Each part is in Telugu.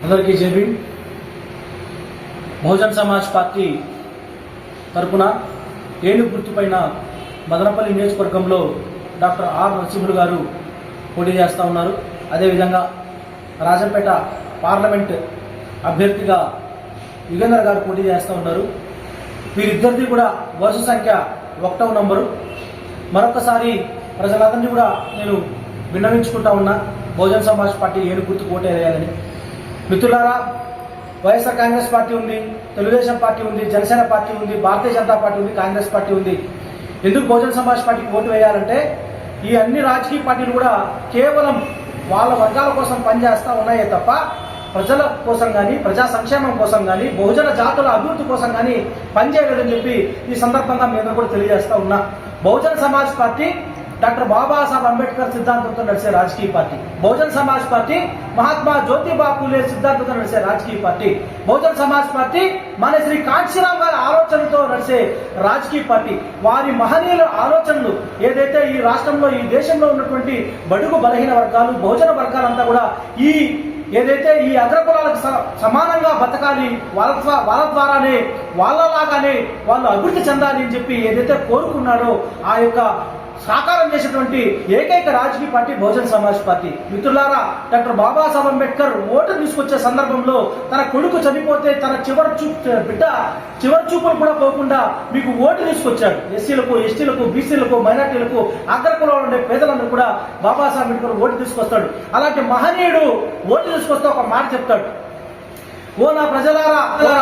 అందరికీ జేబీ. బహుజన్ సమాజ్ పార్టీ తరపున ఏనుగు గుర్తుపైన మదనపల్లి నియోజకవర్గంలో డాక్టర్ ఆర్ నరసింహులు గారు పోటీ చేస్తూ ఉన్నారు. అదేవిధంగా రాజంపేట పార్లమెంట్ అభ్యర్థిగా యుగేందర్ గారు పోటీ చేస్తూ ఉన్నారు. వీరిద్దరిది కూడా వరుస సంఖ్య 1వ నంబరు. మరొకసారి ప్రజలందరినీ కూడా నేను విన్నవించుకుంటా ఉన్నా, బహుజన్ సమాజ్ పార్టీ ఏనుగు గుర్తుకు ఓటు వేయాలని. మిత్రులారా, వైఎస్ఆర్ కాంగ్రెస్ పార్టీ ఉంది, తెలుగుదేశం పార్టీ ఉంది, జనసేన పార్టీ ఉంది, భారతీయ జనతా పార్టీ ఉంది, కాంగ్రెస్ పార్టీ ఉంది. ఎందుకు బహుజన్ సమాజ్ పార్టీకి ఓటు వేయాలంటే ఈ అన్ని రాజకీయ పార్టీలు కూడా కేవలం వాళ్ళ వర్గాల కోసం పనిచేస్తూ ఉన్నాయే తప్ప ప్రజల కోసం కానీ, ప్రజా సంక్షేమం కోసం కానీ, బహుజన జాతుల అభివృద్ధి కోసం కానీ పనిచేయలేదని చెప్పి ఈ సందర్భంగా మేము కూడా తెలియజేస్తూ ఉన్నా. బహుజన్ సమాజ్ పార్టీ డాక్టర్ బాబాసాహెబ్ అంబేద్కర్ సిద్ధాంతంతో నడిచే రాజకీయ పార్టీ. బహుజన్ సమాజ్ పార్టీ మహాత్మా జ్యోతిబా పూలే సిద్ధాంతంతో నడిచే రాజకీయ పార్టీ. బహుజన్ సమాజ్ పార్టీ మన శ్రీ కాంశీరామ్ గారి ఆలోచనలతో నడిచే రాజకీయ పార్టీ. వారి మహనీయుల ఆలోచనలు ఏదైతే ఈ రాష్ట్రంలో, ఈ దేశంలో ఉన్నటువంటి బడుగు బలహీన వర్గాలు, బహుజన వర్గాలంతా కూడా ఏదైతే ఈ అగ్రకులాలకు సమానంగా బతకాలి, వాళ్ళ ద్వారానే వాళ్ళలాగానే వాళ్ళు అభివృద్ధి చెందాలి అని చెప్పి ఏదైతే కోరుకున్నాడో ఆ యొక్క సాకారం చేసేటువంటి ఏకైక రాజకీయ పార్టీ బహుజన్ సమాజ్ పార్టీ. మిత్రులారా, డాక్టర్ బాబాసాహెబ్ అంబేద్కర్ ఓటు తీసుకొచ్చే సందర్భంలో తన కొడుకు చనిపోతే తన బిడ్డ చివరి చూపులు కూడా పోకుండా మీకు ఓటు తీసుకొచ్చాడు. ఎస్సీలకు, ఎస్టీలకు, బీసీలకు, మైనార్టీలకు, అగ్రకులంలో ఉండే పేదలందరూ కూడా బాబాసాహెబ్ అంబేద్కర్ ఓటు తీసుకొస్తాడు. అలాంటి మహనీయుడు ఓటు తీసుకొస్తే ఒక మాట చెప్తాడు: ఓ నా ప్రజలారా,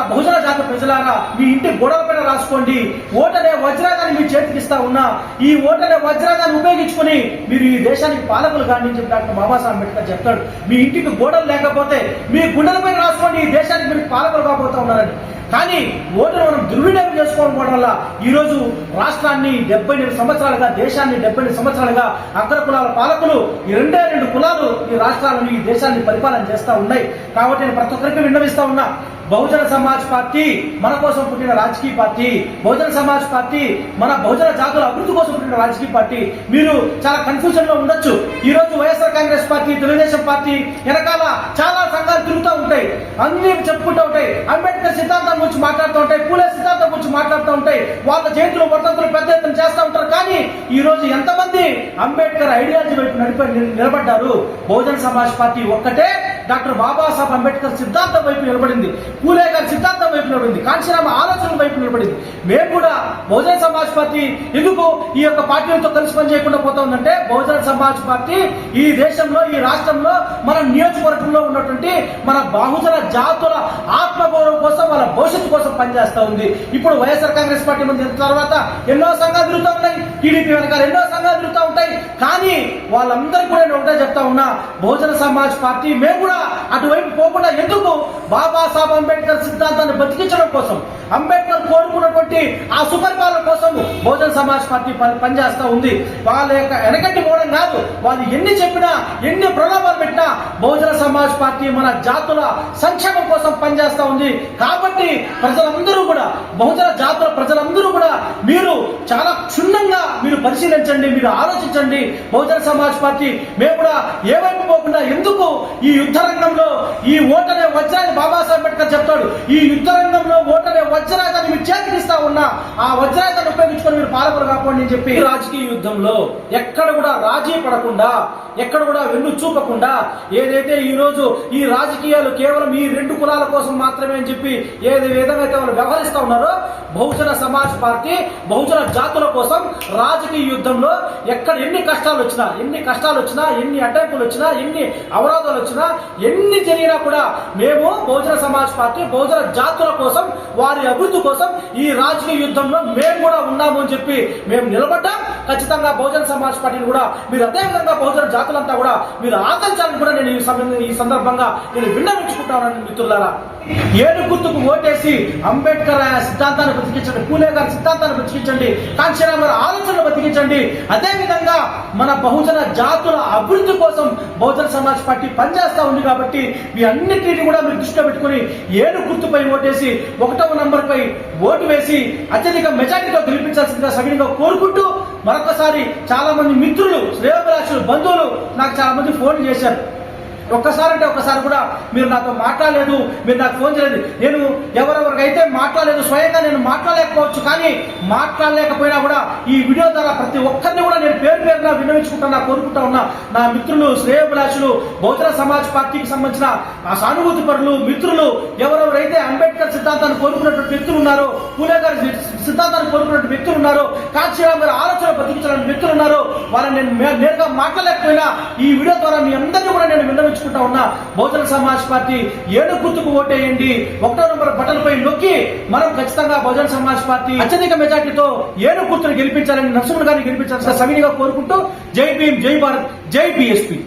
బహుజన జాతి ప్రజలారా, మీ ఇంటి గోడలపైన రాసుకోండి, ఓటనే వజ్రాదాన్ని మీ చేతికి ఇస్తా ఉన్నా, ఈ ఓటనే వజ్రాదాన్ని ఉపయోగించుకుని మీరు ఈ దేశానికి పాలకులు కానీ చెప్పి డాక్టర్ బాబాసాహెబ్ అంబేద్కర్ చెప్తాడు. మీ ఇంటికి గోడలు లేకపోతే మీ గుండెలపైన రాసుకోండి, ఈ దేశానికి మీరు పాలకులు కాబోతా ఉన్నారని. కానీ ఓటును మనం దుర్వినియోగం చేసుకోవడం వల్ల ఈరోజు రాష్ట్రాన్ని 78 సంవత్సరాలుగా, దేశాన్ని 78 సంవత్సరాలుగా అగ్రకులాల పాలకులు ఈ 2 కులాలు ఈ రాష్ట్రాలను, ఈ దేశాన్ని పరిపాలన చేస్తూ ఉన్నాయి. కాబట్టి నేను ప్రతి ఒక్కరికి విన్నవిస్తా ఉన్నా, బహుజన సమాజ్ పార్టీ మన కోసం పుట్టిన రాజకీయ పార్టీ. బహుజన సమాజ్ పార్టీ మన బహుజన జాతుల అభివృద్ధి కోసం పుట్టిన రాజకీయ పార్టీ. మీరు చాలా కన్ఫ్యూజన్ లో ఉండొచ్చు. ఈ రోజు వైఎస్ఆర్ కాంగ్రెస్ పార్టీ, తెలుగుదేశం పార్టీ వెనకాల చాలా సంఘాలు తిరుగుతూ ఉంటాయి, అన్ని చెప్పుకుంటూ ఉంటాయి, అంబేద్కర్ సిద్ధాంతం గురించి మాట్లాడుతూ ఉంటాయి, పూలే సిద్ధాంతం గురించి మాట్లాడుతూ ఉంటాయి, వాళ్ళ జయంతులు వర్ధంతులు పెద్ద ఎత్తున చేస్తూ ఉంటారు. కానీ ఈ రోజు ఎంతమంది అంబేద్కర్ ఐడియాలజీ వైపు నిలబడ్డారు? బహుజన సమాజ్ పార్టీ ఒక్కటే డాక్టర్ బాబాసాహెబ్ అంబేద్కర్ సిద్ధాంతం వైపు నిలబడింది, పూలే గారి సిద్ధాంతం వైపు నిలబడింది, కాంశీరామ్ ఆలోచనల వైపు నిలబడింది. మేము కూడా బహుజన సమాజ్ పార్టీ ఎందుకు ఈ యొక్క పార్టీలతో కలిసి పని చేయకుండా పోతా ఉందంటే, బహుజన సమాజ్ పార్టీ ఈ దేశంలో, ఈ రాష్ట్రంలో, మన నియోజకవర్గంలో ఉన్నటువంటి మన బహుజన జాతుల ఆత్మగౌరవం కోసం, వాళ్ళ భవిష్యత్తు కోసం పనిచేస్తూ ఉంది. ఇప్పుడు వైఎస్ఆర్ కాంగ్రెస్ పార్టీ మంది తర్వాత ఎన్నో సంఘాలు తిరుగుతూ ఉన్నాయి, టీడీపీ వెనకాల ఎన్నో సంఘాలు తిరుగుతూ ఉంటాయి. కానీ వాళ్ళందరికీ కూడా నేను ఒకటే చెప్తా ఉన్నా, బహుజన సమాజ్ పార్టీ మేము కూడా అటువైపు పోకుండా ఎందుకు బాబాసాహెబ్ అంబేద్కర్ సిద్ధాంతాన్ని బతికించడం కోసం, అంబేద్కర్ కోరుకున్నటువంటి ఆ సుపరిపాలన కోసం బహుజన సమాజ్ పార్టీ పనిచేస్తూ ఉంది. వాళ్ళ యొక్క వెనకటి మోడం కాదు, వాళ్ళు ఎన్ని చెప్పినా, ఎన్ని ప్రలోభాలు పెట్టినా బహుజన సమాజ్ పార్టీ మన జాతుల సంక్షేమం కోసం పనిచేస్తూ ఉంది. కాబట్టి ప్రజలందరూ కూడా, బహుజన జాతుల ప్రజలందరూ కూడా మీరు చాలా క్షుణ్ణంగా మీరు పరిశీలించండి, మీరు ఆలోచించండి. బహుజన సమాజ్ పార్టీ మేము కూడా ఏ వైపు పోకుండా ఎందుకు ఈ యుద్ధ రంగంలో ఈ ఓటనే వజ్రాన్ని బాబాసాహెబ్ అంబేద్కర్ చెప్తాడు, ఈ యుద్ధ రంగంలో ఓటనే వజ్రాన్ని మీరు చేతికిస్తా ఉన్నా, ఆ వజ్రాన్ని ఉపయోగించుకొని మీరు పాలకులు కాకపోండి అని చెప్పి రాజకీయ యుద్ధంలో ఎక్కడ కూడా రాజీ పడకుండా, ఎక్కడ కూడా వెన్ను చూపకుండా, ఏదైతే ఈ రోజు ఈ రాజకీయాలు కేవలం ఈ 2 కులాల కోసం మాత్రమే అని చెప్పి ఏది విధంగా అయితే వాళ్ళు వ్యవహరిస్తా ఉన్నారో, బహుజన సమాజ్ పార్టీ బహుజన జాతుల కోసం రాజకీయ యుద్ధంలో ఎక్కడ ఎన్ని కష్టాలు వచ్చినా, ఎన్ని అడ్డంకులు వచ్చినా, ఎన్ని అవరోధాలు వచ్చినా, ఎన్ని జరిగినా కూడా మేము బహుజన సమాజ్ పార్టీ బహుజన జాతుల కోసం, వారి అభివృద్ధి కోసం ఈ రాజకీయ యుద్ధంలో మేము కూడా ఉన్నాము అని చెప్పి మేము నిలబడ్డాం. ఖచ్చితంగా బహుజన సమాజ్ పార్టీని కూడా మీరు అదేవిధంగా బహుజన జాతులంతా కూడా మీరు ఆదరించాలని కూడా నేను ఈ సందర్భంగా నేను విన్నవించుకుంటానని. మిత్రులారా, ఏనుగు గుర్తుకు ఓటేసి అంబేద్కర్ సిద్ధాంతాన్ని బతికించండి, పూలే గారి సిద్ధాంతాన్ని బతికించండి, కాంశీరామ్ గారి ఆలోచనలు బతికించండి. అదేవిధంగా మన బహుజన జాతుల అభివృద్ధి కోసం బహుజన సమాజ్ పార్టీ పనిచేస్తా ఉంది. కాబట్టి మీ అన్నిటిని కూడా మీరు దృష్టిలో పెట్టుకుని ఏనుగు గుర్తుపై ఓటేసి 1వ నంబర్పై ఓటు వేసి అత్యధిక మెజారిటీతో గెలిపించాల్సిందిగా సవినీయంగా కోరుకుంటూ, మరొకసారి చాలా మంది మిత్రులు, శ్రేయోభిలాషులు, బంధువులు నాకు చాలా మంది ఫోన్ చేశారు. ఒక్కసారి అంటే ఒక్కసారి కూడా మీరు నాతో మాట్లాడలేదు, మీరు నాకు ఫోన్ చేయలేదు. నేను ఎవరెవరికైతే మాట్లాడలేదు, స్వయంగా నేను మాట్లాడలేకపోవచ్చు, కానీ మాట్లాడలేకపోయినా కూడా ఈ వీడియో ద్వారా ప్రతి ఒక్కరిని కూడా నేను పేరు పేరున విన్నవించుకుంటున్నా, కోరుకుంటా ఉన్నా. నా మిత్రులు, శ్రేయోభిలాషులు, బహుజన సమాజ్ పార్టీకి సంబంధించిన ఆ సానుభూతి పరులు, మిత్రులు, ఎవరెవరైతే అంబేద్కర్ సిద్ధాంతాన్ని కోరుకున్నటువంటి వ్యక్తులు ఉన్నారో, పూలే గారి సిద్ధాంతాన్ని కోరుకున్నటువంటి వ్యక్తులు ఉన్నారో, కాంచీరామ్ గారి ఆలోచన బతికించాలని వ్యక్తులు ఉన్నారో, వాళ్ళని నేను నేరుగా మాట్లాడలేకపోయినా ఈ వీడియో ద్వారా మీ అందరినీ కూడా నేను విన్నవించుకుంటా ఉన్నా. బహుజన సమాజ్ పార్టీ 7 గుర్తుకు ఓటేయండి, 1వ నంబర్ బటన్ పై నొక్కి మనం ఖచ్చితంగా బహుజన సమాజ్ పార్టీ అత్యధిక మెజార్టీతో 7 గుర్తులు గెలిపించాలని, నరసింహన్ గారిని గెలిపించాలని సవినిగా కోరుకుంటూ జై భీమ్, జై భారత్, జై బీఎస్పీ.